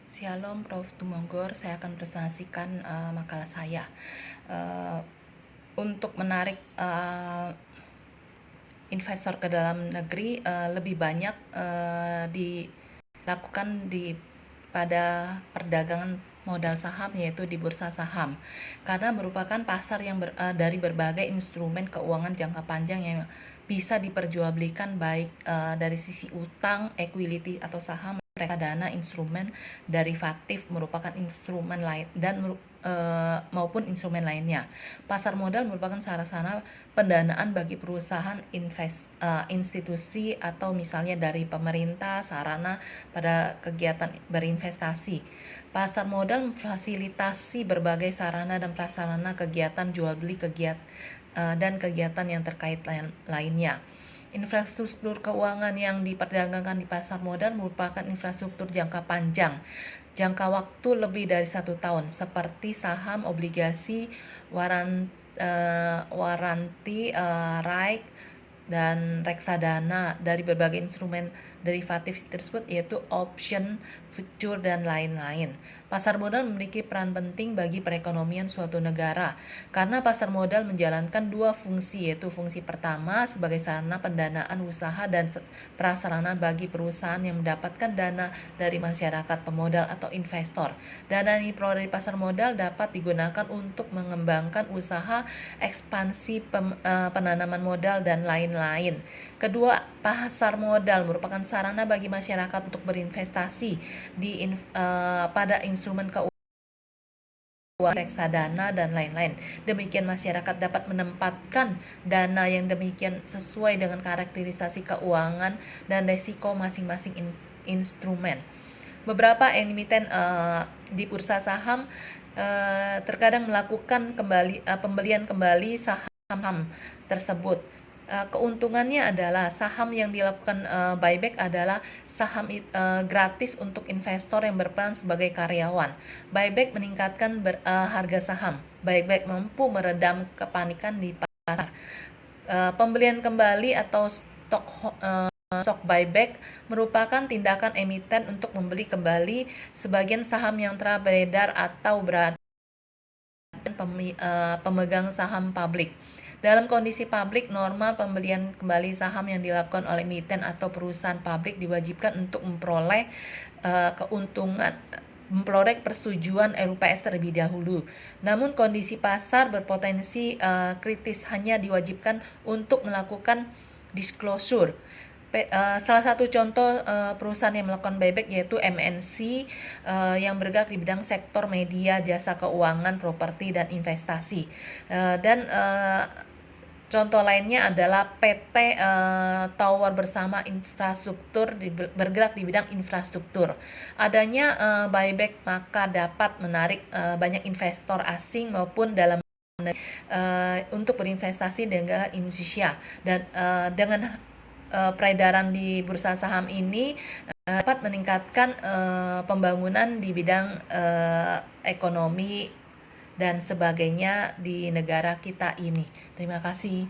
Shalom Prof. Tumorgor, saya akan presentasikan makalah saya. Untuk menarik investor ke dalam negeri lebih banyak dilakukan pada perdagangan modal saham, yaitu di bursa saham, karena merupakan pasar yang dari berbagai instrumen keuangan jangka panjang yang bisa diperjualbelikan, baik dari sisi utang, equity atau saham, reksadana, instrumen derivatif merupakan instrumen lain, dan maupun instrumen lainnya. Pasar modal merupakan sarana pendanaan bagi perusahaan, institusi, atau misalnya dari pemerintah, sarana pada kegiatan berinvestasi. Pasar modal memfasilitasi berbagai sarana dan prasarana kegiatan jual beli dan kegiatan yang terkait lainnya. Infrastruktur keuangan yang diperdagangkan di pasar modal merupakan infrastruktur jangka panjang, jangka waktu lebih dari 1 tahun, seperti saham, obligasi, waranti, RAIC, dan reksadana. Dari berbagai instrumen derivatif tersebut, yaitu option, future, dan lain-lain. Pasar modal memiliki peran penting bagi perekonomian suatu negara, karena pasar modal menjalankan dua fungsi, yaitu fungsi pertama sebagai sarana pendanaan usaha dan prasarana bagi perusahaan yang mendapatkan dana dari masyarakat pemodal atau investor. Dana yang diperoleh dari pasar modal dapat digunakan untuk mengembangkan usaha, ekspansi penanaman modal, dan lain-lain. Kedua, pasar modal merupakan sarana bagi masyarakat untuk berinvestasi pada instrumen keuangan, reksadana, dan lain-lain. Demikian masyarakat dapat menempatkan dana yang demikian sesuai dengan karakterisasi keuangan dan resiko masing-masing instrumen. Beberapa emiten di bursa saham terkadang melakukan pembelian kembali saham tersebut. Keuntungannya adalah saham yang dilakukan buyback adalah saham gratis untuk investor yang berperan sebagai karyawan. Buyback meningkatkan harga saham. Buyback mampu meredam kepanikan di pasar. Pembelian kembali atau stock buyback merupakan tindakan emiten untuk membeli kembali sebagian saham yang telah beredar atau berada pemegang saham publik. Dalam kondisi publik, normal pembelian kembali saham yang dilakukan oleh emiten atau perusahaan publik diwajibkan untuk memperoleh persetujuan LPS terlebih dahulu. Namun kondisi pasar berpotensi kritis, hanya diwajibkan untuk melakukan disclosure. Salah satu contoh perusahaan yang melakukan buyback yaitu MNC yang bergerak di bidang sektor media, jasa keuangan, properti, dan investasi. Dan contoh lainnya adalah PT Tower Bersama Infrastruktur, bergerak di bidang infrastruktur. Adanya buyback maka dapat menarik banyak investor asing maupun dalam untuk berinvestasi dengan Indonesia. Dan dengan peredaran di bursa saham ini dapat meningkatkan pembangunan di bidang ekonomi dan sebagainya di negara kita ini. Terima kasih.